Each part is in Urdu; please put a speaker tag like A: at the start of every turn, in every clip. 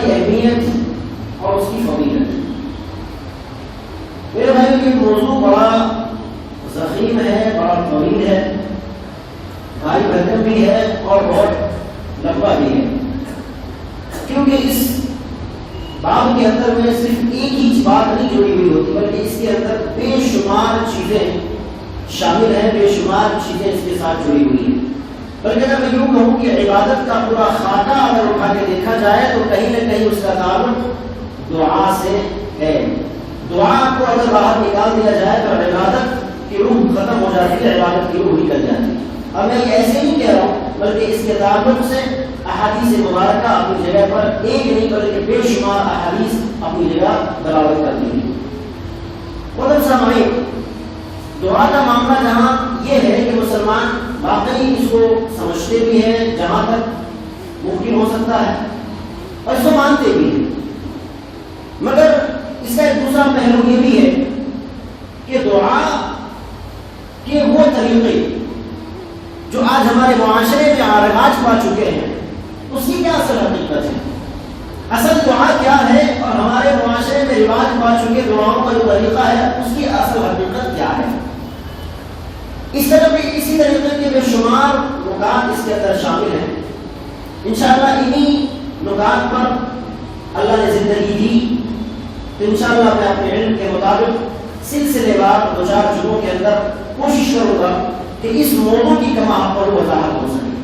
A: کی اہمیت اور اس کی فضیلت۔ میرے بھائی یہ موضوع بڑا ضخیم ہے، بڑا طویل ہے، بھاری بھرکم بھی ہے اور بہت لمبا بھی ہے، کیونکہ اس باب کے اندر میں صرف ایک ہی بات نہیں جڑی ہوئی ہوتی، بلکہ اس کے اندر بے شمار چیزیں شامل ہیں، بے شمار چیزیں اس کے ساتھ جڑی ہوئی ہیں۔ بلکہ اگر میں یوں کہوں کہ عبادت کا پورا خاکہ اگر اٹھا کے دیکھا جائے تو کہیں نہ کہیں اس کا تعلق دعا سے ہے۔ دعا کو اگر باہر نکال دیا جائے تو عبادت کی روح ختم ہو جاتی ہے، عبادت کی روح نکل جاتی ہے۔ اب میں یہ ایسے نہیں کہہ رہا ہوں، بلکہ اس کے تعلق سے احادیث مبارکہ اپنی جگہ پر ایک نہیں بلکہ بے شمار احادیث اپنی جگہ دلالت کرتی ہیں۔ محترم سامعین، دعا کا معاملہ جہاں یہ ہے کہ مسلمان واقعی اس کو سمجھتے بھی ہیں جہاں تک ممکن ہو سکتا ہے اور اس کو مانتے بھی ہیں، مگر اس کا ایک دوسرا پہلو یہ بھی ہے کہ دعا کے وہ طریقے جو آج ہمارے معاشرے میں رواج پا چکے ہیں اس کی کیا اصل حقیقت ہے، اصل دعا کیا ہے، اور ہمارے معاشرے میں رواج پا چکے دعاؤں کا جو طریقہ ہے اس کی اصل حقیقت کیا ہے۔ اسی طریقے کے بے شمار نکات اس کے اندر شامل ہیں۔ انشاءاللہ انہی نکات پر اللہ نے زندگی دی تو انشاءاللہ میں اپنے علم کے مطابق سلسلے وار 2-4 جمعوں کے اندر کوشش کروں گا کہ اس موضوع کی کما پر وضاحت ہو سکے،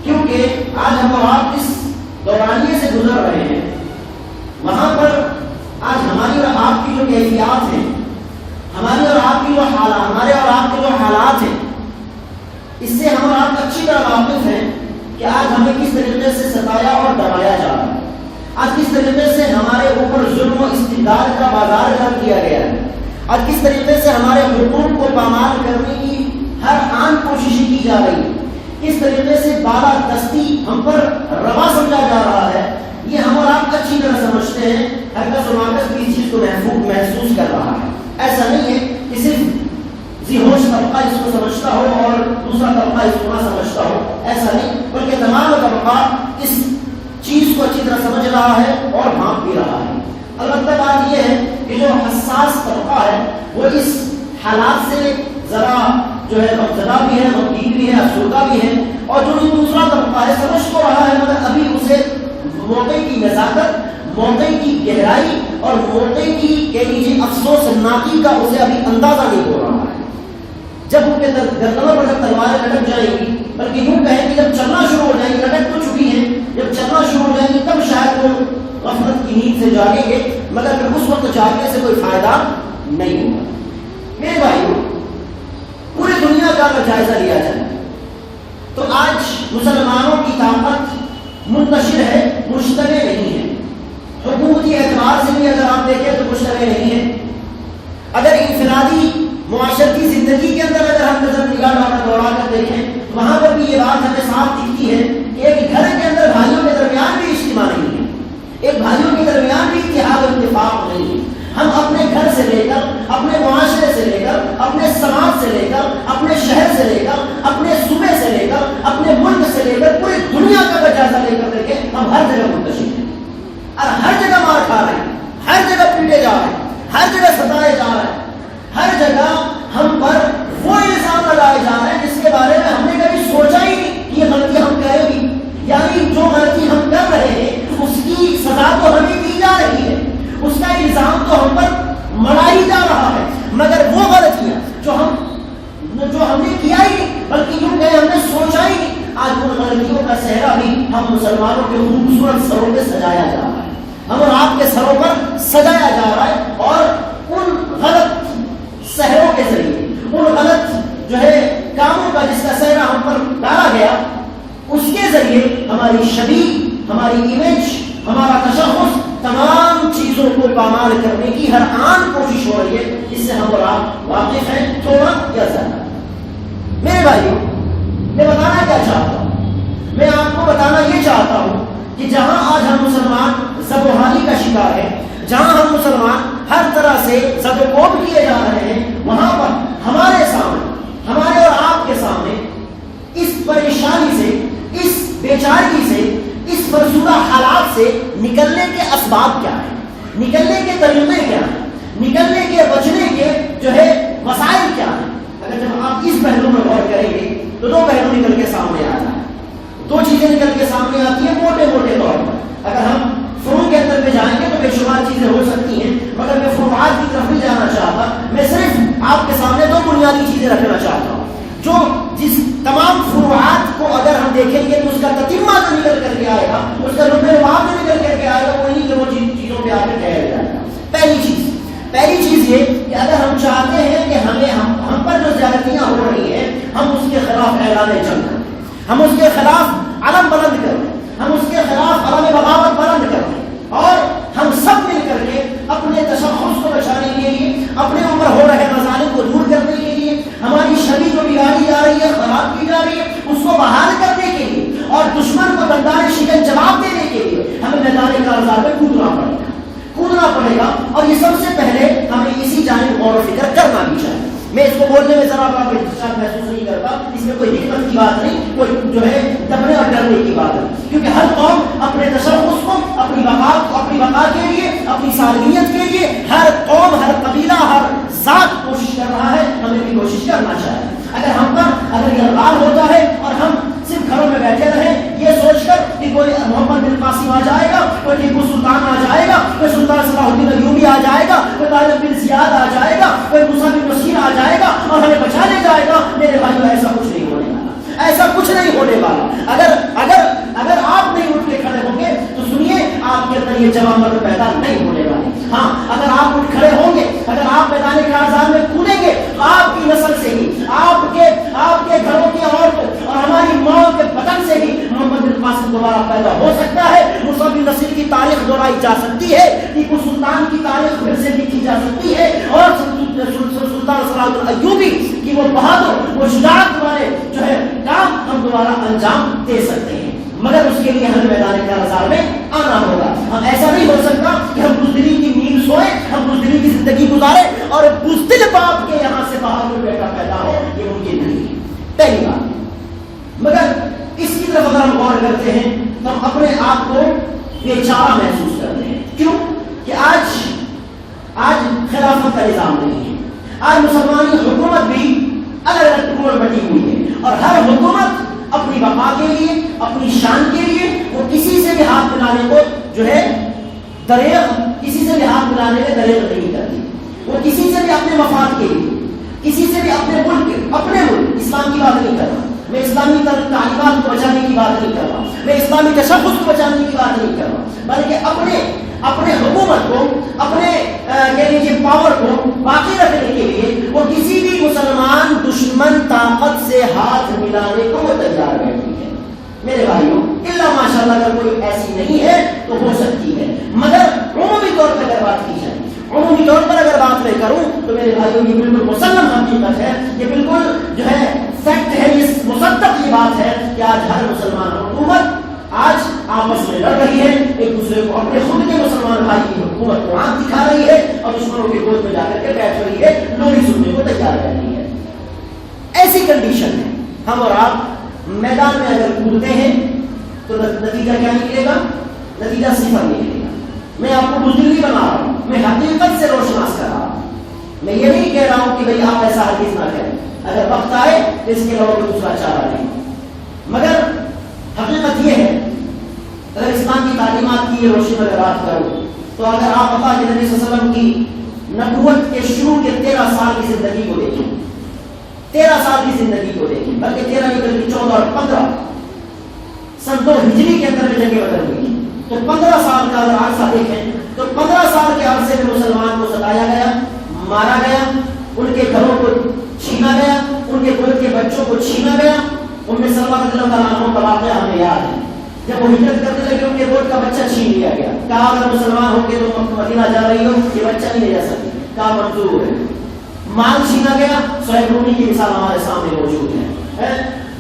A: کیونکہ آج ہم اور آپ اس دورانیے سے گزر رہے ہیں، وہاں پر آج ہماری اور آپ کی جو کیفیات ہیں، ہماری اور آپ کی جو حالات، ہمارے اور آپ کے جو حالات ہیں، اس سے ہم اور آپ اچھی طرح واقف ہیں کہ آج ہمیں کس طریقے سے ستایا اور دبایا جا رہا ہے، آج کس طریقے سے ہمارے اوپر ظلم و استبداد کا بازار گرم کیا گیا ہے، آج کس طریقے سے ہمارے حقوق کو پامال کرنے کی ہر آن کوششیں کی جا رہی ہے، کس طریقے سے بالا دستی ہم پر روا سمجھا جا رہا ہے، یہ ہم اور آپ اچھی طرح سمجھتے ہیں۔ ہر کس و ناقص بھی اس چیز کو محسوس کر رہا ہے۔ ایسا نہیں ہے کہ صرف ذی ہوش طبقہ اس کو سمجھتا ہو اور دوسرا طبقہ اس کو نہ سمجھتا ہو، ایسا نہیں، بلکہ تمام طبقہ اس چیز کو اچھی طرح سمجھ رہا ہے اور بھانپ بھی رہا ہے۔ البتہ بات یہ ہے کہ جو حساس طبقہ ہے وہ اس حالات سے ذرا جو ہے غمزدہ بھی ہے، غمگین بھی ہے، افسردہ بھی ہے، اور جو دوسرا طبقہ ہے سمجھ تو رہا ہے مگر ابھی اسے موقع کی نزاکت، موقع کی گہرائی اور موقع کی کہہ لیجیے افسوس ناکی کا اسے ابھی اندازہ نہیں ہو رہا ہے۔ جب ان کے گردنوں پر تلواریں لٹک جائیں گی، بلکہ یوں کہیں کہ جب چلنا شروع ہو جائیں گی، لٹک تو چکی ہیں، جب چلنا شروع ہو جائیں گی تب شاید وہ غفلت کی نیند سے جاگیں گے، مگر پھر اس وقت جاگنے سے کوئی فائدہ نہیں ہوگا۔ میرے بھائیوں، پوری دنیا کا اگر جائزہ لیا جائے تو آج مسلمانوں کی طاقت منتشر ہے، مشتبہ نہیں ہے۔ حکومتی اعتبار سے بھی اگر آپ دیکھیں تو مشتبہ نہیں ہے۔ اگر انفرادی معاشرتی زندگی کے اندر اگر ہم نظر نگاہ دوڑا کر دیکھیں، وہاں پر بھی یہ بات ہمیں صاف دکھتی ہے کہ ایک گھر کے اندر بھائیوں کے درمیان بھی اجتماع نہیں ہے، ایک بھائیوں کے درمیان بھی اتحاد و اتفاق نہیں ہے۔ ہم اپنے گھر سے لے کر، اپنے معاشرے سے لے کر، اپنے سماج سے لے کر، اپنے شہر سے لے کر، اپنے صوبے سے لے کر، اپنے ملک سے لے کر، پوری دنیا کا جائزہ لے کر دیکھیں، ہم ہر جگہ منتشر ہیں اور ہر جگہ مار کھا رہے ہیں، ہر جگہ پیٹے جا رہے ہیں، ہر جگہ ستائے جا رہے ہیں، ہر جگہ ہم پر وہ الزام لگائے جا رہے ہیں جس کے بارے میں ہم نے کبھی سوچا ہی نہیں کہ یہ غلطی ہم کریں گی، یعنی جو غلطی ہم کر رہے ہیں اس کی سزا تو ہمیں دی جا رہی ہے، اس کا الزام تو ہم پر مڑا ہی جا رہا ہے، مگر وہ غلطیاں جو ہم نے کیا ہی نہیں، بلکہ یوں کہ ہم نے سوچا ہی نہیں، آج ان غلطیوں کا صحرا بھی ہم مسلمانوں کے خوبصورت سروں پہ سجایا جا رہا ہے، ہم اور آپ کے سروں پر سجایا جا رہا ہے، اور ان غلط سحروں کے ذریعے، ان غلط جو ہے کاموں کا جس کا صحرا ہم پر ڈالا گیا، اس کے ذریعے ہماری شبیہ، ہماری امیج، ہمارا تشخص، تمام چیزوں کو پامال کرنے کی ہر آن کوشش ہو رہی ہے، جس سے ہم اور آپ واقف ہیں تھوڑا یا زیادہ۔ میرے بھائیوں، میں بتانا کیا چاہتا ہوں، میں آپ کو بتانا یہ چاہتا ہوں کہ جہاں آج ہم مسلمان زبوحالی کا شکار ہیں، جہاں ہم مسلمان ہر طرح سے زد و کوب کیے جا رہے ہیں، وہاں پر ہمارے سامنے، ہمارے اور آپ کے سامنے اس پریشانی سے، اس بیچارگی سے، اس فرسودہ حالات سے نکلنے اسباب کیا ہے، نکلنے کے طریقے کیا ہیں، نکلنے کے بچنے کے جو ہے وسائل کیا ہیں. اگر جب آپ اس پہلو میں غور کریں گے تو دو پہلو نکل کے سامنے آتا ہے، دو چیزیں نکل کے سامنے آتی ہیں موٹے موٹے طور پر. اگر ہم فروع کے اندر میں جائیں گے تو بے شمار چیزیں ہو سکتی ہیں، مگر میں فروعات کی طرف نہیں جانا چاہتا. میں صرف آپ کے سامنے دو بنیادی چیزیں رکھنا چاہتا ہوں جو جس تمام فروعات کو اگر ہم دیکھیں گے تو اس کا تتمہ جو نکل کر کے آئے گا، اس کا رب الباب جو نکل کر کے آئے گا، وہی کہ وہ چیزوں پہ آ کے ٹھہر جائے گا. پہلی چیز یہ کہ اگر ہم چاہتے ہیں کہ ہم پر جو زیادتیاں ہو رہی ہیں ہم اس کے خلاف اعلان جنگ کریں، ہم اس کے خلاف علم بلند کریں، ہم اس کے خلاف علم بغاوت بلند کریں، اور ہم سب مل کر کے اپنے تشخص کو بچانے کے لیے، اپنے اوپر ہو رہے مظالم کو دور کرنے کے لیے، ہماری چھوی جو بگاڑی جا رہی ہے، خراب کی جا رہی ہے، اس کو بحال کرنے کے لیے اور دشمن کو دندان شکن جواب دینے کے لیے ہمیں میدان کارزار میں کودنا پڑے گا. اور یہ سب سے پہلے ہمیں اسی جانب غور و فکر کرنا بھی چاہیے. میں اس کو بولنے میں ذرا آپ احتجاج محسوس نہیں کرتا، اس میں کوئی حکمت کی بات نہیں، کوئی جو ہے دبنے اور ڈرنے کی بات نہیں، کیونکہ ہر قوم اپنے تشخص کو، اپنی بقا کے لیے، اپنی سالمیت کے لیے، ہر قوم، ہر قبیلہ، ہر ذات کوشش کر رہا ہے. ہمیں بھی کوشش کرنا چاہیے. اگر یہ غال ہوتا ہے اور ہم صرف گھروں میں بیٹھے رہیں یہ سوچ کر کہ کوئی محمد بن قاسم آ جائے گا، کوئی ٹیپو سلطان آ جائے گا، کوئی سلطان صلاح الدین ایوبی آ جائے گا، کوئی طارق بن زیاد آ جائے گا، کوئی موسیٰ بن نصیر آ جائے گا اور ہمیں بچا لے جائے گا، میرے بھائیو ایسا کچھ نہیں ہونے والا، ایسا کچھ نہیں ہونے والا. اگر آپ نہیں اٹھ کے کھڑے ہوں گے تو سنیے آپ کے اندر یہ جوامت پیدا نہیں ہونے والی. ہاں اگر آپ اٹھ کھڑے ہوں گے، اگر آپ میدان کارزار میں کودیں گے، آپ کی نسل سے ہی، آپ کے گھروں کی عورتوں اور ہماری ماں کے بدن سے ہی محمد بن قاسم دوبارہ پیدا ہو سکتا ہے. موسیٰ بن نصیر کی تاریخ دہرائی جا سکتی ہے، ٹیپو سلطان کی تاریخ پھر سے لکھی جا سکتی ہے، اور سلطان صلاح الدین ایوبی کی وہ بہادر، وہ شجاعت والے جو ہے کام ہم دوبارہ انجام دے سکتے ہیں. مگر اس کے لیے ہمیں میدان کارزار میں آنا ہوگا. ہم ایسا نہیں ہو سکتا کہ ہم بزدلی کی نیند سوئیں، ہم بزدلی کی زندگی گزاریں اور بزدل باپ کے یہاں سے باہر کوئی بیٹا پیدا ہو، یہ ممکن نہیں ہے. پہلی بات. مگر اس کی طرف اگر ہم غور کرتے ہیں تو ہم اپنے آپ کو بے چارہ محسوس کرتے ہیں. کیوں؟ کہ آج خلافت کا نظام نہیں ہے. آج مسلمانی حکومت بھی الگ الگ ٹکڑوں میں بٹی ہوئی ہے، اور ہر حکومت اپنی بقا کے لیے، اپنی شان کے لیے وہ کسی سے بھی ہاتھ ملانے کو جو ہے کسی سے بھی ہاتھ ملانے میں دریغ نہیں کرتی. وہ کسی سے بھی اپنے مفاد کے لیے، کسی سے بھی اپنے ملک اسلام کی بات نہیں کر رہا، میں اسلامی تعلیمات کو بچانے کی بات نہیں کر رہا، میں اسلامی تشخص کو بچانے کی بات نہیں کر رہا، بلکہ اپنے حکومت کو، اپنے کہہ لیجیے پاور کو باقی رکھنے کے لیے وہ کسی بھی مسلمان دشمن طاقت سے ہاتھ ملانے کو وہ تیار بیٹھی ہے. میرے بھائیوں الا ماشاءاللہ اگر کوئی ایسی نہیں ہے تو ہو سکتی ہے، مگر عمومی طور پر اگر بات کی جائے، عمومی طور پر اگر بات میں کروں تو میرے بھائیوں یہ بالکل مسلم حقیقت ہے، یہ بالکل جو ہے فیکٹ ہے، یہ مصدق یہ بات ہے کہ آج ہر مسلمان حکومت آج آپس میں لڑ رہی ہے، ایک دوسرے کو اپنے خود کے مسلمان بھائی کی حکومت کو آنکھ دکھا رہی ہے اور دشمنوں کے گود میں جا کر کے بیٹھ رہی ہے، لوری سننے کو تیار کر رہی ہے. ایسی کنڈیشن ہے. ہم اور آپ میدان میں اگر کودتے ہیں تو نتیجہ کیا نکلے گا؟ نتیجہ صفر نکلے گا. میں آپ کو بزدلی بنا رہا ہوں، میں حقیقت سے روشناس کر رہا ہوں. میں یہ نہیں کہہ رہا ہوں کہ بھئی آپ ایسا ہرگز نہ کریں، اگر وقت آئے تو اس کے علاوہ کوئی دوسرا چارہ نہیں. مگر حقیقت یہ ہے اگر اسلام کی تعلیمات کی روشنی میں بات کروں تو اگر آپ اللہ کے نبی صلی اللہ علیہ وسلم کی نبوت کے شروع کے 13 سال کی زندگی کو دیکھیں، 13 سال کی زندگی کو دیکھیں، بلکہ 13 نہیں بلکہ 14 اور 15 سن 2 ہجری کے اندر میں جنگیں بدل ہوئی، تو 15 سال کا اگر عرصہ دیکھیں تو 15 سال کے عرصے میں مسلمان کو ستایا گیا، مارا گیا، ان کے گھروں کو چھینا گیا، ان کے ملک کے بچوں کو چھینا گیا. ان میں سلمہ رضی اللہ عنہ کا واقعہ ہمیں یاد ہے، جب وہ ہجرت کرنے لگے ان کے گود کا بچہ چھین لیا گیا. کہا اگر مسلمان ہو کے تم مدینہ جا رہی ہو یہ بچہ نہیں لے جا سکتی، کہا منظور ہے. مال چھینا گیا، صہیب رومی کی مثال ہمارے سامنے موجود ہے.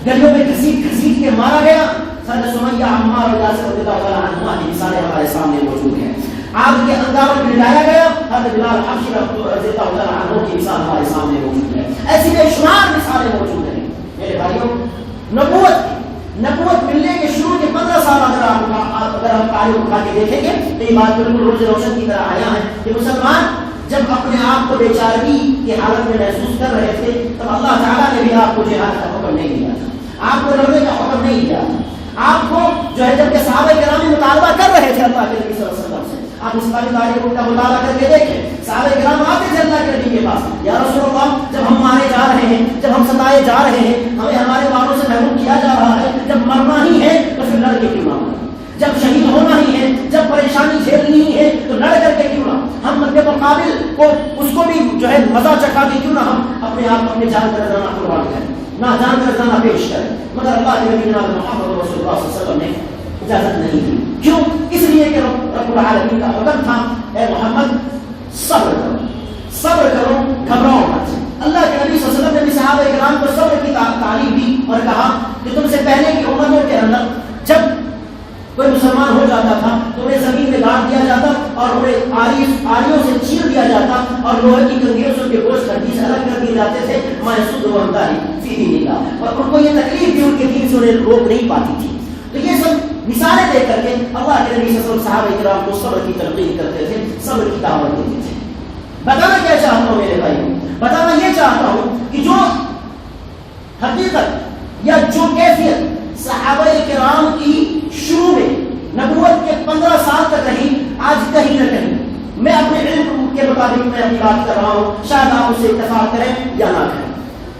A: گلیوں میں گھسیٹ کے مارا گیا، حضرت سمیہ عمار اور یاسر رضی اللہ عنہما کی مثالیں ہمارے سامنے موجود ہیں. آگ کے انگاروں میں لٹایا گیا، حضرت بلال حبشی رضی اللہ عنہ کی مثال ہمارے سامنے موجود ہے. ایسی بے شمار مثالیں موجود ہیں. میرے بھائیوں نبوت ملنے کے شروع کے 15 سال اگر ہم تاریخ اٹھا کے دیکھیں گے تو یہ بات بالکل روز روشن کی طرح آیا ہے کہ مسلمان جب اپنے آپ کو بیچارگی کی حالت میں محسوس کر رہے تھے تب اللہ تعالیٰ نے بھی آپ کو جہاد کا حکم نہیں دیا تھا، آپ کو لڑنے کا حکم نہیں دیا تھا. آپ کو جو ہے جب کہ صحابہ کرام مطالبہ کر رہے تھے اللہ کے نبی صلی اللہ علیہ وسلم سے، آپ اس کی تاریخ کا مطالعہ کر کے دیکھیں، صحابہ کرام آتے تھے اللہ کے نبی کے پاس، یا رسول اللہ جب ہم مارے جا رہے ہیں، جب ہم ستائے جا رہے ہیں، ہمیں ہمارے والوں سے محروم کیا جا رہا ہے، جب مرنا ہی ہے تو پھر لڑ کے کیوں نہ، جب شہید ہونا ہی ہے، جب پریشانی جھیلنی ہی ہے تو لڑ کر کے کیوں نہ، ہم مد مقابل کو اس کو بھی جو ہے مزہ چکھا کے کیوں نہ ہم اپنے آپ اپنے جان کا نذرانہ قربان کریں، نہ جان کا نذرانہ پیش کریں. مگر اللہ کے نبی جناب محمد رسول اللہ صلی اللہ علیہ وسلم نے اجازت نہیں دی. کیوں؟ اس لیے کہ رب العالمین کا حکم تھا اے محمد صبر کرو، صبر کرو، گھبراؤ مت. اللہ کے نبی صلی اللہ علیہ وسلم نے صحابہ کرام کو صبر کی تعلیم دی اور کہا کہ تم سے پہلے کی امتوں کے اندر جب کوئی مسلمان ہو جاتا تھا تو انہیں زمین میں گاڑ دیا جاتا اور انہیں آریوں سے چیر دیا جاتا اور لوہے کی کنگھیوں سے ان کے گوشت ہڈی سے الگ کر دیے جاتے تھے. میں سود وردہ ہی فی دین اللہ، اور ان کو یہ تکلیف بھی ان کے دین سے انہیں روک نہیں پاتی تھی. تو یہ سب مثالیں دے کر کے اللہ کے نبی صلی اللہ علیہ وسلم صحابہ کرام کو صبر کی تلقین کرتے تھے، صبر کی دعوت دیتے تھے. بتانا کیا چاہتا ہوں میرے بھائی، بتانا یہ چاہتا ہوں کہ جو حقیقت یا جو کیفیت صحابہ کرام کی شروع میں نبوت کے 15 سال تک رہی، آج کہیں نہ کہیں میں اپنے علم کے مطابق میں اپنی بات کر رہا ہوں، شاید آپ اسے اتفاق کریں یا نہ کریں،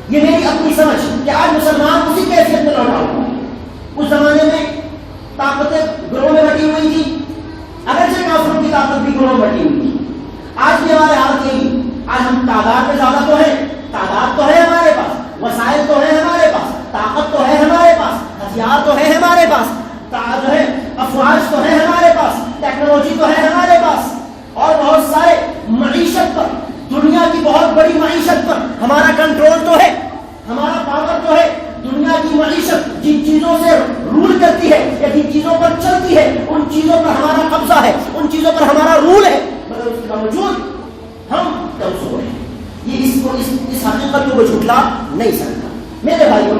A: یہ میری اپنی سمجھ کہ آج مسلمان اسی کیفیت میں لوٹا ہوا ہے. اس زمانے میں طاقتیں گروہ میں بٹی ہوئی تھی، اگرچہ کافروں کی طاقت بھی گروہ میں بٹی ہوئی تھی. آج بھی ہمارے حالت یہی، آج ہم تعداد میں زیادہ تو ہیں، تعداد تو ہے ہمارے پاس، وسائل تو ہے ہمارے پاس، طاقت تو ہے ہمارے پاس، ہتھیار تو ہے ہمارے پاس، جو ہے افواج تو ہے ہمارے پاس، ٹیکنالوجی تو ہے ہمارے پاس، اور بہت سارے معیشت پر، دنیا کی بہت بڑی معیشت پر ہمارا کنٹرول تو ہے، ہمارا پاور تو ہے. دنیا کی معیشت جن چیزوں سے رول کرتی ہے یا جن چیزوں پر چلتی ہے ان چیزوں پر ہمارا قبضہ ہے، ان چیزوں پر ہمارا رول ہے، مگر اس کے باوجود ہم کمزور ہیں. یہ اس حقیقت کو جھٹلا نہیں سکتا میرے بھائیوں.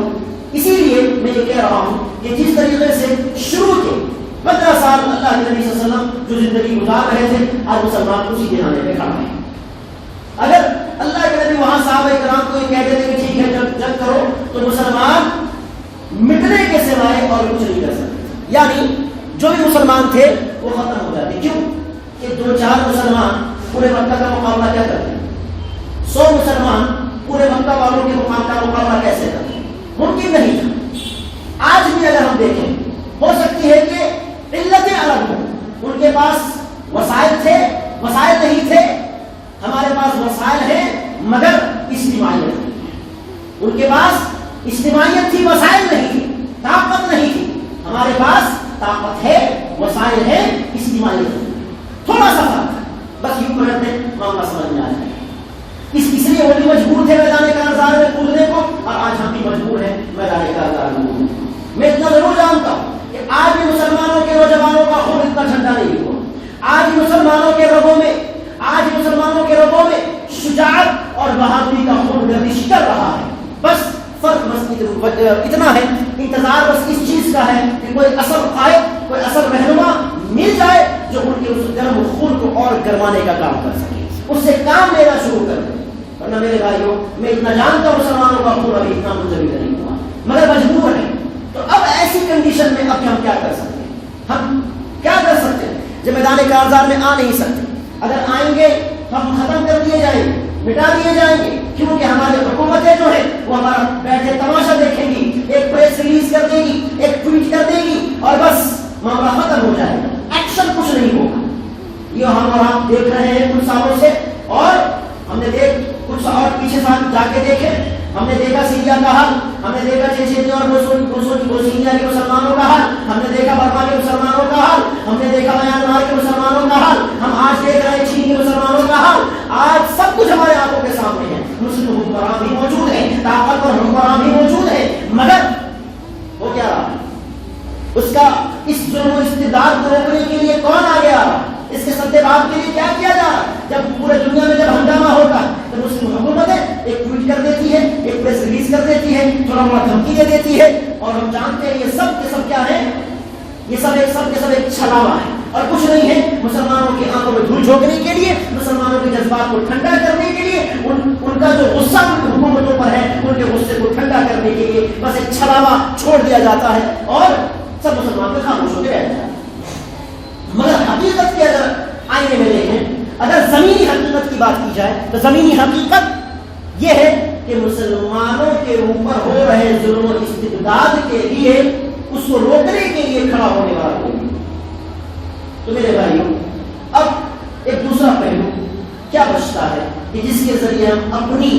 A: اسی لیے میں یہ کہہ رہا ہوں کہ جس طریقے سے شروع کے 15 سال اللہ کے نبی صلی اللہ علیہ وسلم جو زندگی گزار رہے تھے، آج مسلمان اسی جہانے پہ کھڑا ہے. اگر اللہ کے نبی وہاں صحابہ کرام کو یہ کہہ دیتے کہ ٹھیک ہے جنگ کرو تو مسلمان مٹنے کے سوائے اور کچھ نہیں کر سکتے، یعنی جو بھی مسلمان تھے وہ ختم ہو جاتے. کیوں کہ 2-4 مسلمان پورے مکہ کا مقابلہ کیا کرتے ہیں، 100 مسلمان پورے مکہ والوں کے مقابلہ کیسے کرتے ہیں؟ ممکن نہیں تھا. آج بھی اگر ہم دیکھیں ہو سکتی ہے کہ علتیں الگ ہوں، ان کے پاس وسائل تھے، وسائل نہیں تھے، ہمارے پاس وسائل ہیں مگر اجتماعیت نہیں ہے. ان کے پاس اجتماعیت تھی، وسائل نہیں تھی، طاقت نہیں تھی. ہمارے پاس طاقت ہے، وسائل ہے، اجتماعیت نہیں. تھوڑا سا فرق، بس یوں کرتے معاملہ سمجھ میں آ جائے. اس لیے وہ بھی مجبور تھے میدان کارزار میں کودنے کو، اور آج ہم بھی مجبور ہیں میدان کارزار میں کودنے کو. میں اتنا ضرور جانتا ہوں کہ آج بھی مسلمانوں کے نوجوانوں کا خون اتنا ٹھنڈا نہیں ہوا. آج بھی مسلمانوں کے رگوں میں، آج مسلمانوں کے رگوں میں شجاعت اور بہادری کا خون گردش کر رہا ہے. بس فرق بس اتنا ہے، انتظار بس اس چیز کا ہے کہ کوئی اثر آئے، کوئی اثر رہنما مل جائے جو ان کے اس گرم خون کو اور گرمانے کا کام کر سکے، اس سے کام لینا شروع کر دیں. ورنہ میرے بھائیوں میں اتنا جانتا ہوں مسلمانوں کا خون ابھی اتنا منظوری نہیں ہوا، مگر مجبور ہے. تو اب ایسی کنڈیشن میں اب ہم کیا کر سکتے ہیں؟ ہم کیا کر سکتے ہیں جب میدان کارزار میں آ نہیں سکتے؟ اگر آئیں گے ہم ختم کر دیے جائیں گے، مٹا دیے جائیں گے، کیونکہ ہماری حکومتیں جو ہیں وہ ہمارا بیٹھے تماشا دیکھیں گی، ایک پریس ریلیز کر دے گی، ایک ٹویٹ کر دے گی اور بس معاملہ ختم ہو جائے گا، ایکشن کچھ نہیں ہوگا. یہ ہم اور آپ دیکھ رہے ہیں کچھ سالوں سے، اور ہم نے کچھ اور پیچھے جا کے دیکھے، ہم نے دیکھا سیریا کا حال، ہم نے دیکھا چیچینیا اور بوسنیا کے مسلمانوں کا حال، ہم نے دیکھا برما کے مسلمانوں کا حال، ہم نے دیکھا میانمار کے مسلمانوں کا حال، ہم آج دیکھ رہے ہیں چین کے مسلمانوں کا حال. آج سب کچھ ہمارے آنکھوں کے سامنے ہے. مسلم حکمران بھی موجود ہیں، طاقتور حکمران بھی موجود ہیں، مگر وہ کیا رہا ہے؟ اس کا اس ظلم و استبداد کو روکنے کے لیے کون آگے آ رہا ہے؟ اس کے سدے باب کے لیے کیا کیا جا رہا ہے؟ جب پورے دنیا میں جب ہنگامہ ہوتا ہے تو مسلم حکومتیں ایک ٹویٹ کر دیتی ہے، ایک پریس ریلیز کر دیتی ہے، تھوڑا بڑا دھمکی دے دیتی ہے، اور ہم جانتے ہیں یہ سب کے سب کیا ہے؟ یہ سب کے سب ایک چھلاوا ہے اور کچھ نہیں ہے مسلمانوں کی آنکھوں میں دھول جھونکنے کے لیے، مسلمانوں کے جذبات کو ٹھنڈا کرنے کے لیے، ان کا جو غصہ حکومتوں پر ہے ان کے غصے کو ٹھنڈا کرنے کے لیے بس ایک چھلاوا چھوڑ دیا جاتا ہے اور سب مسلمان کو خاموش ہو کے رہ جاتا ہے۔ مگر حقیقت کے اگر آئینے میں دیکھیں، اگر زمینی حقیقت کی بات کی جائے تو زمینی حقیقت یہ ہے کہ مسلمانوں کے اوپر ہو رہے ظلم و استبداد کے لیے اس کو روکنے کے لیے کھڑا ہونے والا کوئی نہیں۔ تو میرے بھائیوں، اب ایک دوسرا پہلو کیا بچتا ہے کہ جس کے ذریعے ہم اپنی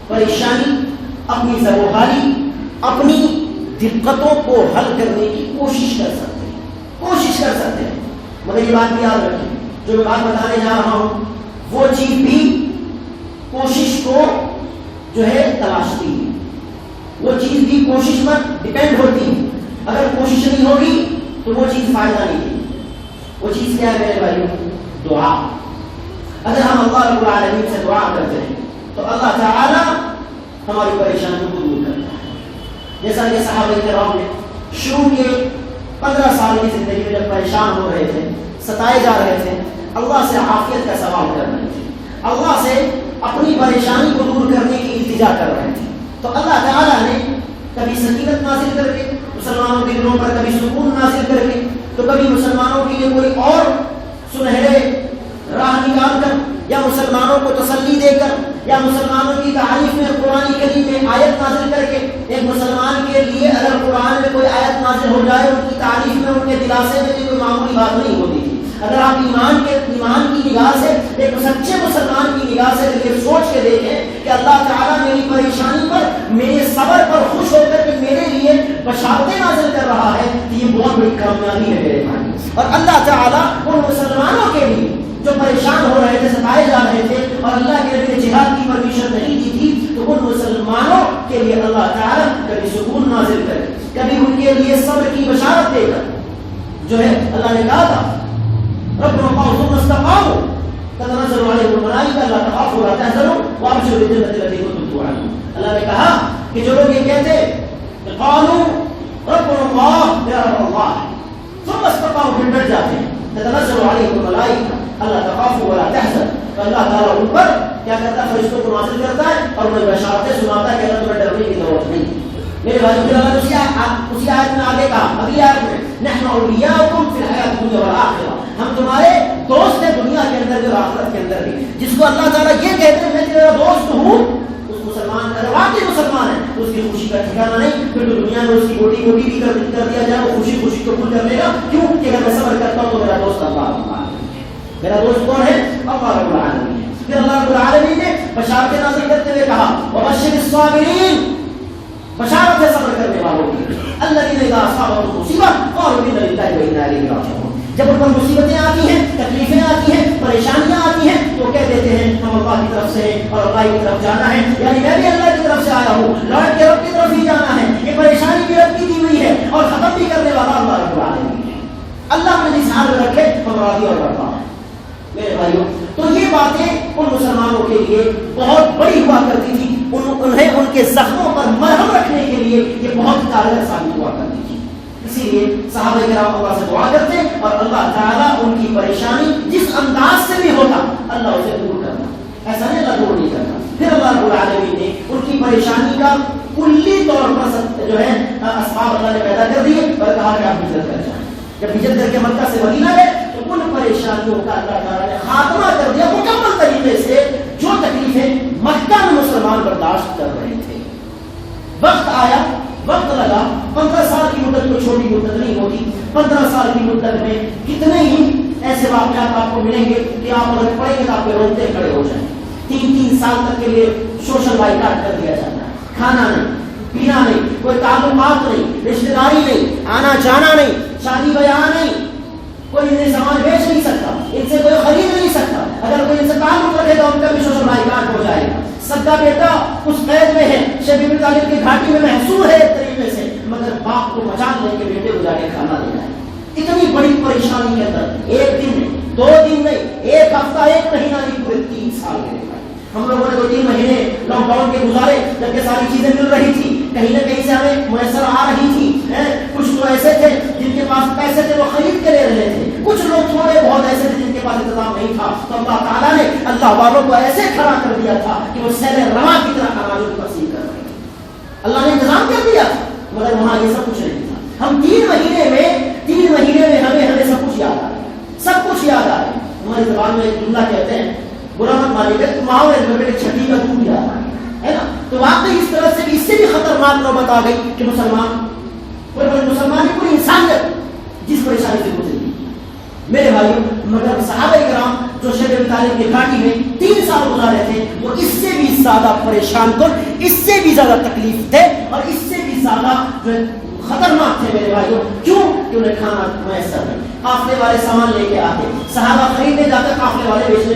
A: پریشانی، اپنی زبوحالی، اپنی دقتوں کو حل کرنے کی کوشش کر سکتے ہیں۔ مگر یہ بات یاد رکھیں، جو میں بات بتانے جا رہا ہوں وہ چیز بھی کوشش کو جو ہے تلاشتی ہے، وہ چیز بھی کوشش پر ڈیپینڈ ہوتی ہے۔ اگر کوشش نہیں ہوگی تو وہ چیز فائدہ نہیں دے۔ وہ چیز کیا ہے میرے بھائیوں؟ دعا۔ اگر ہم اللہ رب العالمین سے دعا کرتے ہیں تو اللہ تعالی ہماری پریشانیوں کو دور کرتا ہے۔ جیسا کہ صحابہ کرام نے شروع کے 15 سال کی زندگی میں جب پریشان ہو رہے تھے، ستائے جا رہے تھے، اللہ سے عافیت کا سوال کر رہے تھے، اللہ سے اپنی پریشانی کو دور کرنے کی التجا کر رہے تھے، تو اللہ تعالیٰ نے کبھی سکینت نازل کر کے مسلمانوں کے دلوں پر، کبھی سکون نازل کر کے، تو کبھی مسلمانوں کے لیے کوئی اور سنہرے راہ نکال کر، یا مسلمانوں کو تسلی دے کر، یا مسلمانوں کی تعریف میں قرآن کریم میں آیت نازل کر کے۔ ایک مسلمان کے لیے اگر قرآن میں کوئی آیت نازل ہو جائے ان کی تعریف میں، ان کے دلاسے میں، تو کوئی معمولی بات نہیں ہوتی تھی۔ اگر آپ ایمان کی نگاہ سے، ایک سچے مسلمان کی نگاہ سے یہ سوچ کے دیکھیں کہ اللہ تعالیٰ میری پریشانی پر، میرے صبر پر خوش ہو کر کے میرے لیے بشارتیں نازل کر رہا ہے، تو یہ بہت بڑی کامیابی ہے میرے بھائی۔ اور اللہ تعالیٰ ان مسلمانوں کے لیے جو پریشان ہو رہے تھے، ستائے جا رہے تھے اور اللہ کے نبی نے جہاد کی پرمیشن نہیں دی تھی، تو ان مسلمانوں کے لیے اللہ تعالیٰ کبھی سکون نازل کرے، کبھی ان کے لیے صبر کی بشارت دے کر، جو ہے اللہ نے کہا تھا ربنا الله ثم استقاموا تتنزل عليهم الملائكة لا تخافوا ولا تحزنوا وابشروا بالجنة التي كنتم توعدون۔ اللہ نے کہا کہ جو لوگ یہ کہتے کہ قالوا ربنا الله يا رب الله ثم استقاموا، پھر ڈٹ جاتے ہیں، تتنزل عليهم الملائكة الا تخافوا ولا تحزنوا، تو اللہ تعالیٰ ان پر کیا کرتا ہے؟ فرشتوں کو نازل کرتا ہے اور انہیں بشارتیں سناتا ہے کہ اللہ تمہیں ڈرنے کی ضرورت نہیں۔ میرے بھائی، اللہ نے اسی آیت میں آگے کہا، اگلی آیت میں نحن اولیاؤکم فی الحیاۃ الدنیا والآخرہ، ہم تمہارے دوست ہیں دنیا کے اندر بھی اور آخرت کے اندر بھی۔ جس کو اللہ تعالیٰ یہ کہتے ہیں میں تیرا دوست ہوں، اس مسلمان اگر واقعی مسلمان ہے تو اس کی خوشی کا ٹھکانا نہیں، پھر تو دنیا میں اس کی بوٹی بوٹی بھی کر دیا جائے، وہ خوشی خوشی کو بھول کر لے گا۔ کیوں کہ اگر میں صبر کرتا ہوں تو میرا دوست اللہ رب العالمین ہے۔ میرا دوست کون ہے؟ اللہ رب العالمین ہے۔ پھر اللہ رب العالمین نے بشارتیں نازل کرتے ہوئے کہا وبشر الصابرین، بشارت ہے صبر کرنے والوں کی، الذین اذا اصابتهم مصیبہ قالوا انا للہ وانا الیہ راجعون۔ جب ان پر مصیبتیں آتی ہیں، تکلیفیں آتی ہیں، پریشانیاں آتی ہیں، تو کہہ دیتے ہیں ہم اللہ کی طرف سے ہیں اور اللہ کی طرف جانا ہے، یعنی میں بھی اللہ کی طرف سے آیا ہوں، لوٹ کے رب کی طرف ہی جانا ہے، یہ پریشانی بھی رب کی دی ہوئی ہے اور ختم بھی کرنے والا اللہ رب العالمین ہے۔ اللہ نے جس حال میں رکھے ہم راضی اور برتا ہے۔ میرے بھائیوں، تو یہ باتیں ان مسلمانوں کے لیے بہت بڑی ہوا کرتی تھی، انہیں ان کے زخموں پر مرہم رکھنے کے لیے یہ بہت کارگر ثابت ہوا کرتی تھی۔ اسی لیے صحابہ کرام اللہ سے دعا کرتے اور اللہ تعالیٰ ان کی پریشانی جس انداز سے بھی ہوتا اللہ اسے دور کرتا، ایسا نہیں اللہ دور نہیں کرتا۔ پھر اللہ رب العالمین نے ان کی پریشانی کا کلی طور پر جو ہے اسباب اللہ نے پیدا کر دیے اور کہا کہ آپ ہجرت کر جائیں۔ جب ہجرت کر کے مکہ سے مدینہ گئے تو ان پریشانیوں کا اللہ تعالیٰ نے خاتمہ کر دیا مکمل طریقے سے، جو تکلیفیں مکہ میں مسلمان برداشت کر رہے تھے۔ وقت آیا، وقت لگا، 15 سال کی مدت کوئی چھوٹی مدت نہیں ہوتی۔ 15 سال کی مدت میں کتنے ہی ایسے واقعات آپ کو ملیں گے کہ آپ اگر پڑھیں گے تو آپ کے روتے کھڑے ہو جائیں۔ 3 سال تک کے لیے سوشل بائیکاٹ کر دیا جاتا ہے، کھانا نہیں، پینا نہیں، کوئی تعلقات نہیں، رشتہ داری نہیں، آنا جانا نہیں، شادی بیاہ نہیں، کوئی انہیں سامان بیچ نہیں سکتا، ان سے کوئی خرید نہیں سکتا، اگر کوئی ان سے تعلق رکھے تو ان کا بھی سوشل بائیکاٹ ہو جائے گا۔ سب کا بیٹا اس قید میں ہے، شیخ ابن طالب کی گھاٹی میں محصور ہے ایک طریقے سے، مگر باپ کو پہچان لے کے بیٹے کو جا کے کھانا دینا ہے۔ اتنی بڑی پریشانی کے اندر ایک دن نہیں، 2 دن نہیں، ایک ہفتہ، ایک مہینہ نہیں، پورے 3 سال کے لیے ہم لوگوں نے 2-3 مہینے لاک ڈاؤن کے گزارے، جبکہ ساری چیزیں مل رہی تھی، کہیں نہ کہیں سے ہمیں میسر آ رہی تھی۔ کچھ تو ایسے تھے جن کے کے پاس پیسے تھے وہ خرید کے لے رہے تھے، کچھ لوگ تھوڑے بہت ایسے تھے جن کے پاس انتظام نہیں تھا، تو اللہ تعالیٰ نے اللہ والوں کو ایسے کھڑا کر دیا تھا کہ وہ سیل رواں کی طرح اناجوں کی تقسیم کر رہے تھے. اللہ نے انتظام کر دیا تھا، مگر وہاں یہ سب کچھ نہیں تھا. ہم 3 مہینے میں ہمیں سب کچھ یاد آ رہا ہے، سب کچھ یاد آ رہا ہے. ہماری زبان میں ایک جملہ کہتے ہیں برا مت مانیے گا، محاورے چھٹی کا دودھ یاد آ رہا ہے نا. تو واقعی اس طرح سے اس سے بھی خطرناک نوبت آ گئی کہ مسلمان پوری انسانیت جس پریشانی سے گزری. میرے بھائیوں، مگر صحابہ کرام جو شیخ ابی طالب کی گھاٹی میں 3 سال گزارے تھے وہ اس سے بھی زیادہ پریشان کن، اس سے بھی زیادہ تکلیف تھے اور اس سے بھی زیادہ جو خطرناک تھے میرے بھائیوں. کیوں کہ انہیں کھانا میسر نہیں، قافلے والے سامان لے کے آتے، صحابہ خریدنے جاتے، قافلے والے بیچنے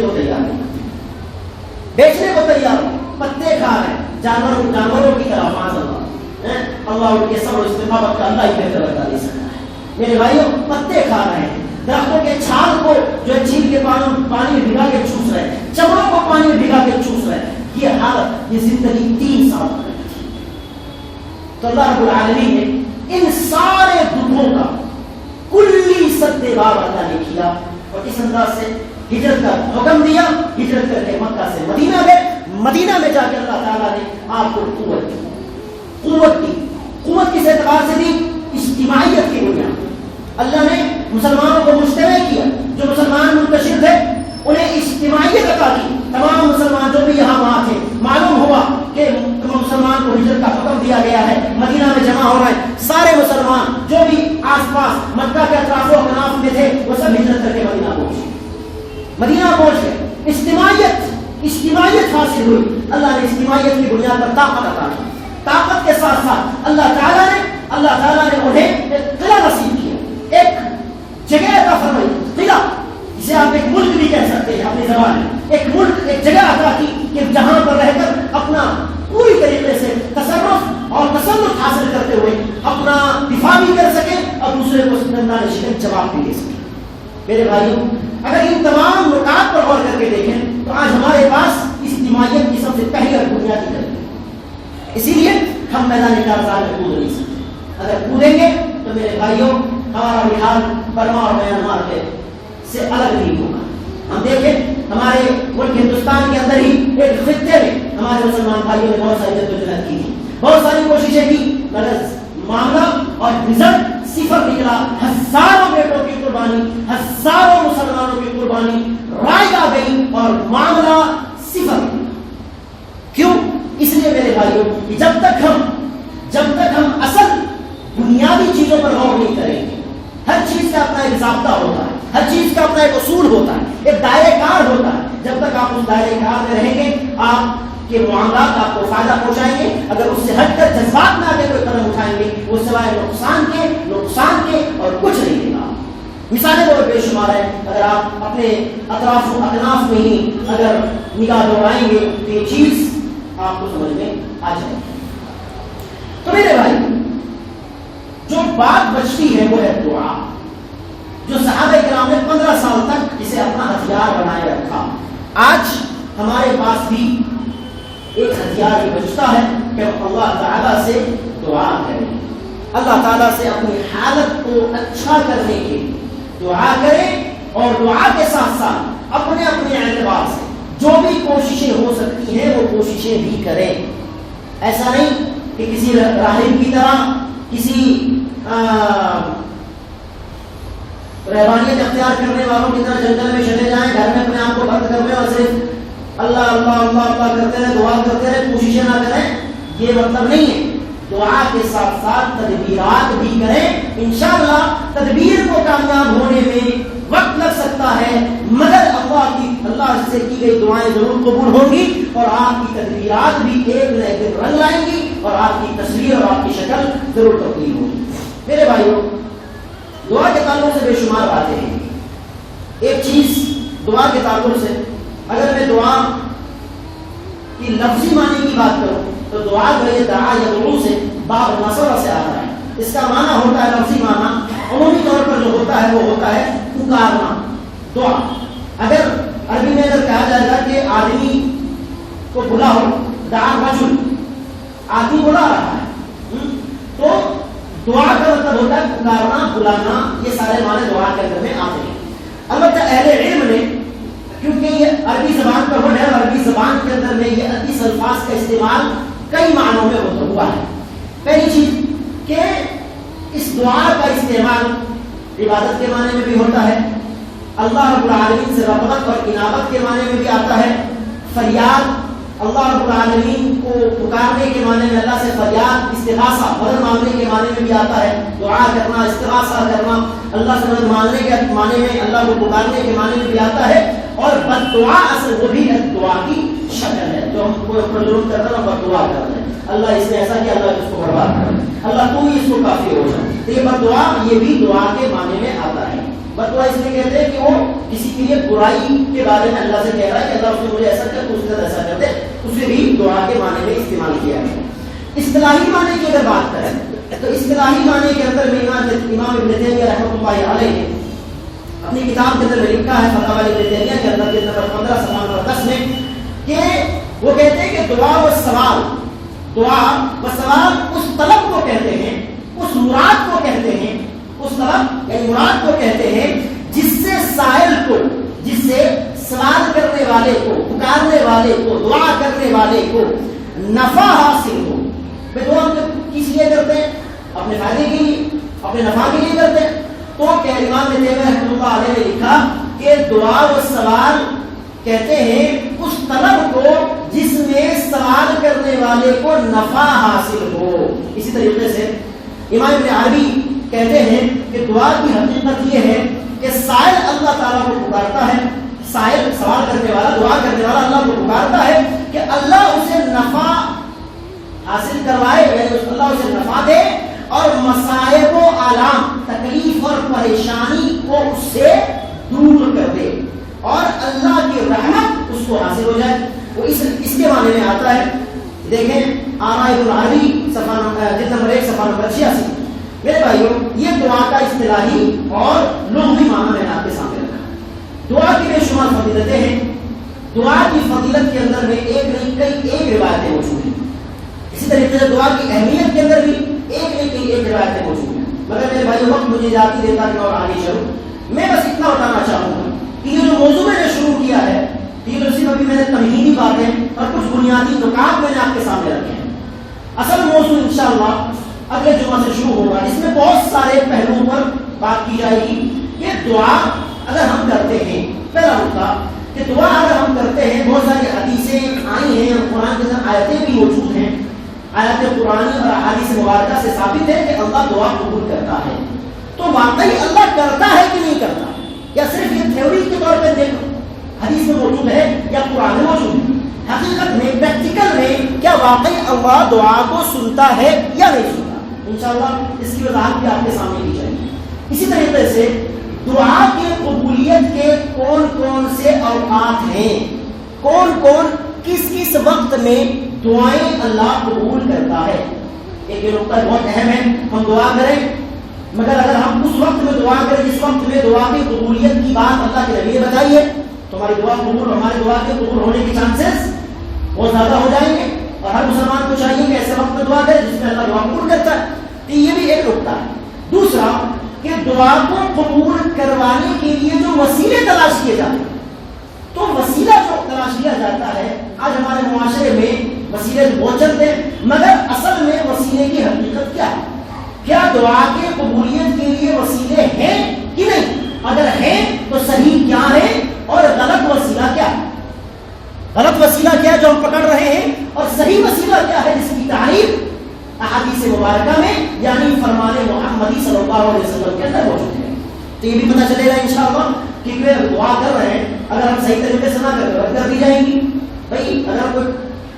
A: کو تیار پتے کھا رہے ہیں جانوروں کی طرح. معاذ اللہ ان کے صبر و استقامت کا اللہ ہی بہتر بتا دے سکتا ہے. میرے بھائیوں، پتے کھا رہے ہیں، درختوں کے چھال کو جو چھیل کے پانی میں بھگا کے چوس رہے ہیں، چمڑوں کو پانی میں بھگا کے چوس رہے ہیں. یہ حالت، یہ زندگی 3 سال تک. تو اللہ رب العالمین نے ان سارے دکھوں کا کلی سدباب اللہ نے کیا اور اس انداز سے ہجرت کا حکم دیا. ہجرت کر کے مکہ سے مدینہ گئے. مدینہ میں جا کے اللہ تعالیٰ نے آپ کو قوت دی. قوت کس اعتبار سے دی؟ اجتماعیت کی بنیاد. اللہ نے مسلمانوں کو مجتمع کیا، جو مسلمان منتشر تھے انہیں اجتماعیت عطا کی. تمام مسلمان جو بھی یہاں وہاں تھے، معلوم ہوا کہ مسلمان کو ہجرت کا حکم دیا گیا ہے، مدینہ میں جمع ہو رہے ہیں. سارے مسلمان جو بھی آس پاس مکہ کے اطراف و اکناف میں تھے وہ سب ہجرت کر کے مدینہ پہنچ گئے. اجتماعیت حاصل ہوئی. اللہ نے اجتماعیت کی بنیاد پر طاقت عطا کی. طاقت کے ساتھ ساتھ اللہ تعالیٰ نے انہیں ایک قلعہ نصیب کیا، ایک جگہ عطا فرمائی. قلعہ جسے آپ ایک ملک بھی کہہ سکتے ہیں اپنی زبان میں. ایک ملک، ایک جگہ عطا کی کہ جہاں پر رہ کر اپنا پوری طریقے سے تصرف اور تسلط حاصل کرتے ہوئے اپنا دفاع بھی کر سکے اور دوسرے کو دندان شکن جواب بھی دے سکے. میرے بھائیوں، اگر ان تمام نکات پر غور کر کے دیکھیں تو آج ہمارے پاس اجتماعیت کی سب سے پہلی اور بنیادی دلیل ہے. اسی لیے ہم میدان کارزار میں کود نہیں سکتے. اگر کودیں گے تو میرے بھائیوں ہمارا بہار برما اور میانمار سے الگ نہیں ہوگا. ہم دیکھیں ہمارے ملک ہندوستان کے اندر ہی ایک خطے میں ہمارے مسلمان بھائیوں نے بہت ساری جدوجہد کی تھی، بہت ساری کوششیں کی، مگر معاملہ اور رزلٹ صفر نکلا. ہزاروں بیٹوں کی قربانی، ہزاروں مسلمانوں کی قربانی رائے آ گئی اور معاملہ صفر نکلا. کیوں؟ اس لیے میرے بھائیوں کہ جب تک ہم اصل بنیادی چیزوں پر غور نہیں کریں گے. ہر چیز کا اپنا ایک ضابطہ ہوتا ہے، ہر چیز کا اپنا ایک اصول ہوتا ہے، ایک دائرہ کار ہوتا ہے. جب تک آپ اس دائرہ کار میں رہیں گے آپ کے معاملات آپ کو فائدہ پہنچائیں گے. اگر اس سے ہٹ کر جذبات میں آگے کوئی قدم اٹھائیں گے وہ سوائے نقصان کے اور کچھ نہیں دے گا. مثالیں بہت بے شمار ہیں. اگر آپ اپنے اطراف و اکناف میں ہی اگر نگاہ دوڑائیں گے تو یہ چیز آپ کو سمجھ میں آ جائے گی. تو میرے بھائی، جو بات بچتی ہے وہ ہے دعا. جو صحابہ کرام نے 15 سال تک اسے اپنا ہتھیار بنائے رکھا، آج ہمارے پاس بھی ایک ہتھیار یہ بچتا ہے کہ ہم اللہ تعالیٰ سے دعا کریں، اللہ تعالیٰ سے اپنی حالت کو اچھا کرنے کی دعا کریں اور دعا کے ساتھ ساتھ اپنے اعتبار سے جو بھی کوششیں ہو سکتی ہیں وہ کوششیں بھی کریں. ایسا نہیں کہ کسی راہب کی طرح، کسی رہبانیت اختیار کرنے والوں کی طرح جنگل میں چلے جائیں، گھر میں اپنے آپ کو بند کر دیں اور صرف اللہ اللہ اللہ اللہ کرتے رہے، دعا کرتے رہے، کوششیں نہ کریں. یہ مطلب نہیں ہے. دعا کے ساتھ ساتھ تدبیرات بھی کریں. انشاءاللہ تدبیر کو کامیاب ہونے میں وقت لگ سکتا ہے، مگر اللہ سے کی گئی دعائیں ضرور قبول ہوں گی اور آپ کی تدبیرات بھی ایک نہ ایک دن رنگ لائیں گی اور آپ کی تصویر اور آپ کی شکل ضرور تبدیل ہوگی. میرے بھائیوں، دعا کے تعلق سے بے شمار باتیں ہیں. ایک چیز دعا کے تعلق سے، اگر میں دعا کی لفظی معنی کی بات کروں تو دعا جو ہے دعا یدعو سے باب نصر سے آتا ہے. اس کا معنی ہوتا ہے، لفظی معنی عمومی طور پر جو ہوتا ہے وہ ہوتا ہے پکارنا، دعا. اگر عربی میں اگر کہا جائے گا کہ آدمی کو بلاؤ، دعا رجل، آدمی بلا رہا ہے، تو دعا کا مطلب ہوتا ہے پکارنا، بلانا، یہ سارے معنی دعا کے اندر میں آتے ہیں۔ البتہ اہل علم نے، کیونکہ یہ عربی زبان کا ورڈ ہے اور عربی زبان کے اندر میں یہ 38 الفاظ کا استعمال کئی معنوں میں ہوتا ہوا ہے۔ پہلی چیز کہ اس دعا کا استعمال عبادت کے معنی میں بھی ہوتا ہے، اللہ رب العالمین سے رغبت اور انابت کے معنی میں بھی آتا ہے، فریاد، اللہ رب العالمین کو پکارنے کے معنی میں، اللہ سے فریاد، استغاثہ، مدد مانگنے کے معنی میں بھی آتا ہے، دعا کرنا، استغاثہ کرنا، اللہ سے مدد مانگنے کے معنی میں، اللہ کو پکارنے کے معنی میں بھی آتا ہے۔ اور بد دعا اصل وہ بھی دعا کی شکل ہے، جو ہم کوئی اپنا ظلم کرتا ہے بد دعا کرتے ہیں، اللہ اس نے ایسا کیا، اللہ اس کو برباد کر، اللہ تو ہی اس کو کافی ہو جائے، تو یہ بد دعا یہ بھی دعا کے معنی میں آتا ہے۔ بد دعا اس لیے کہتے ہیں کہ وہ کسی کے لیے برائی کے بارے میں اللہ سے کہہ رہا ہے کہ اللہ اس نے مجھے ایسا کر، تو اس نے ایسا کر دے، اسے بھی دعا کے معنی میں استعمال کیا ہے۔ اصطلاحی معنی کی اگر بات کریں تو اصطلاحی معنی کے اندر میں امام ابن تیمیہ رحمۃ اللہ علیہ نے اپنی کتاب کے اندر میں لکھا ہے فتاوی ابن تیمیہ کے اندر نمبر 15 صفحہ نمبر 10 میں کہ وہ کہتے ہیں کہ دعا و سوال، دعا و سوال اس طلب کو کہتے ہیں، اس مراد کو کہتے ہیں، اس طلب یعنی مراد کو کہتے ہیں جس سے سائل کو، جس سے سوال کرنے والے کو، پکارنے والے کو، دعا کرنے والے کو نفع حاصل ہو۔ دعا ہم کس لیے کرتے ہیں؟ اپنے فائدے کے لیے، اپنے نفع کے لیے کرتے ہیں۔ تو امام ابن تیمیہ رحمۃ اللہ علیہ نے لکھا کہ دعا و سوال کہتے ہیں اس طلب کو جس میں سوال کرنے والے کو نفع حاصل ہو۔ اسی طریقے سے امام ابن عربی کہتے ہیں کہ دعا کی حقیقت یہ ہے کہ سائل اللہ تعالیٰ کو پکارتا ہے، سائل سوال کرنے والا، دعا کرنے والا اللہ کو پکارتا ہے کہ اللہ اسے نفع حاصل کروائے، یعنی اللہ اسے نفع دے اور مصائب و آلام، تکلیف اور پریشانی کو اس سے دور کر دے اور اللہ کی رحمت اس کو حاصل ہو جائے، وہ اس کے معنی میں آتا ہے۔ دیکھیں آراء ابن عربی جلد نمبر 1 صفحہ نمبر 86۔ میرے بھائیوں، یہ دعا کا اصطلاحی اور لغوی معنی میں نے آپ کے سامنے رکھا۔ دعا کی بے شمار فضیلتیں ہیں، دعا کی فضیلت کے اندر میں ایک نہیں کئی ایک روایتیں موجود ہیں، اسی طریقے سے دعا کی اہمیت کے اندر بھی ایک نہیں کئی ایک روایتیں موجود ہیں۔ مگر میرے بھائی وقت مجھے اجازت دیتا کہ اور آگے چلوں، میں بس اتنا بتانا چاہوں گا کہ یہ جو موضوع میں نے شروع کیا ہے، یہ جو صرف ابھی میں نے تمہیدی باتیں اور کچھ بنیادی نکات میں نے آپ کے سامنے رکھے ہیں، اصل موضوع انشاءاللہ اگلے جمعہ سے شروع ہوگا، اس میں بہت سارے پہلوؤں پر بات کی جائے گی۔ یہ دعا اگر ہم کرتے ہیں، پہلا نقطہ کہ دعا اگر ہم کرتے ہیں، بہت ساری حدیثیں آئی ہیں اور قرآن کے اندر آیتیں بھی موجود ہیں، آیات قرآنی اور احادیث مبارکہ سے ثابت ہے کہ اللہ دعا قبول کرتا ہے۔ تو واقعی اللہ کرتا ہے کہ نہیں کرتا، یا صرف یہ تھیوری کے طور پہ دیکھو حدیث میں موجود ہے یا قرآن میں موجود ہے، حقیقت میں پریکٹیکل میں کیا واقعی اللہ دعا کو سنتا ہے یا نہیں سنتا، انشاءاللہ اس کی وضاحت بھی آپ کے سامنے کی جائے گی۔ اسی طریقے سے دعا کے قبولیت کے کون کون سے اوقات ہیں، کون کون کس کس وقت میں دعائیں اللہ قبول کرتا ہے۔ ایک یہ نقطہ بہت اہم ہے، ہم دعا کریں مگر اگر ہم اس وقت میں دعا کریں جس وقت میں دعا کی قبولیت کی بات اللہ کے نبی نے بتائی ہے، تو ہماری دعا قبول، ہماری دعا کے قبول ہونے کے چانسز بہت زیادہ ہو جائیں گے، اور ہر مسلمان کو چاہیے کہ ایسے وقت میں دعا کرے جس میں اللہ دعا قبول کرتا ہے۔ تو یہ بھی ایک نقطہ ہے۔ دوسرا کہ دعا کو قبول کروانے کے لیے جو وسیلے تلاش کیے جاتے ہیں، تو وسیلہ جو تلاش کیا جاتا ہے، آج ہمارے معاشرے میں وسیلے بہت چلتے ہیں، مگر اصل میں وسیلے کی حقیقت کیا ہے؟ کیا دعا کے قبولیت کے لیے وسیلے ہیں کہ نہیں؟ اگر ہیں تو صحیح کیا ہے اور غلط وسیلہ کیا ہے؟ غلط وسیلہ کیا ہے جو ہم پکڑ رہے ہیں، اور صحیح وسیلہ کیا ہے جس کی تعریف احادیث مبارکہ میں یعنی فرمان محمدی صلی اللہ علیہ وسلم کے اندر موجود ہے۔ تو یہ بھی پتہ چلے گا انشاءاللہ کہ دعا کر رہے ہیں، اگر ہم صحیح طریقے سے نہ کر دی جائیں گی۔ بھائی اگر کوئی،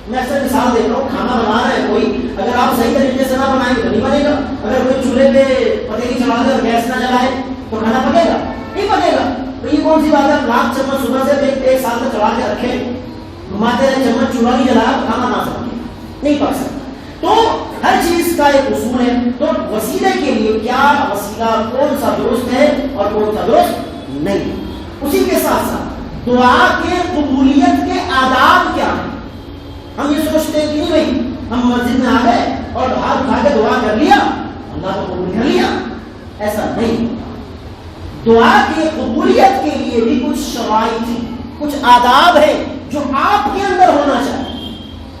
A: میں اکثر مثال دیتا ہوں، کھانا بنا رہے ہیں کوئی، اگر آپ صحیح طریقے سے نہ بنائیں گے تو نہیں بنے گا۔ اگر کوئی چولہے پہ پتیلی چڑھا دے اور گیس نہ جلائے تو کھانا پکے گا؟ نہیں پکے گا۔ تو یہ کون سی بات ہے؟ لاکھ چمچ صبح سے ایک سال تک چڑھا کے رکھیں، گھماتے رہے، چمچ چولہا نہیں جلایا، کھانا نہ سکے، نہیں پک سکتا۔ تو ہر چیز کا ایک اصول ہے۔ تو وسیلے کے لیے کیا وسیلہ کون سا درست ہے اور کون سا درست نہیں، اسی کے ساتھ ساتھ دعا کے قبولیت کے آداب کیا ہیں۔ ہم یہ سوچتے ہیں کہ نہیں بھائی ہم مسجد میں آ گئے اور ہاتھ اٹھا کے دعا کر لیا اللہ کو قبول کر لیا، ایسا نہیں ہوتا۔ دعا کی قبولیت کے لیے بھی کچھ شرائط، کچھ آداب ہیں جو آپ کے اندر ہونا چاہیے۔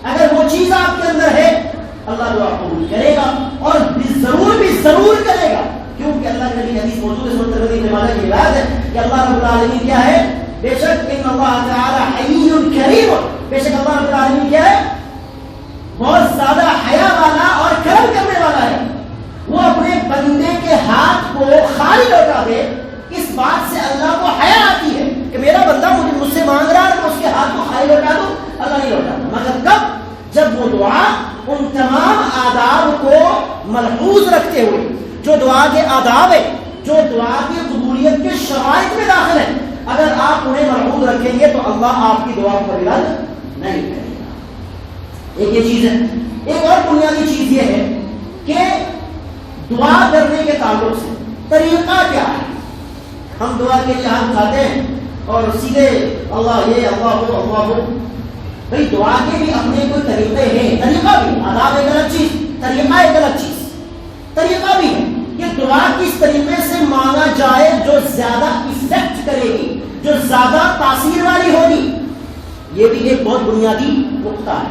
A: اگر وہ چیز آپ کے اندر ہے اللہ دعا قبول کرے گا، اور ضرور کرے گا، کیونکہ اللہ کے نبی حدیث موجود ہے سنن ترمذی ابن ماجہ کی روایت ہے کہ اللہ رب العالمین کیا ہے؟ بے شک ان اللہ تعالی حی کریم، بے شک اللہ رب العالمین کیا ہے؟ بہت زیادہ حیا والا اور کرم کرنے والا ہے۔ وہ اپنے بندے کے ہاتھ کو خالی لوٹا دے، اس بات سے اللہ کو حیا آتی ہے کہ میرا بندہ مجھ سے مانگ رہا ہے، میں اس کے ہاتھ کو خالی لوٹا دوں، اللہ نہیں لوٹاتا، مگر کب؟ جب وہ دعا ان تمام آداب کو ملحوظ رکھتے ہوئے، جو دعا کے آداب ہے، جو دعا کی قبولیت کے شرائط میں داخل ہے، اگر آپ انہیں ملحوظ رکھیں گے تو اللہ آپ کی دعا کو رد نہیں کرے گا۔ ایک یہ چیز ہے۔ ایک اور بنیادی چیز یہ ہے کہ دعا کرنے کے تعلق سے طریقہ کیا ہے۔ ہم دعا کے لیے ہاتھ اٹھاتے ہیں اور سیدھے اللہ یہ اللہ ہو، بھائی دعا کے بھی اپنے کوئی طریقے ہیں، طریقہ بھی، آداب ایک الگ چیز، طریقہ ایک الگ چیز۔ طریقہ بھی ہے کہ دعا کس طریقے سے مانگا جائے جو زیادہ افیکٹ کرے گی، جو زیادہ تاثیر والی ہوگی، یہ بھی ایک بہت بنیادی نقطہ ہے۔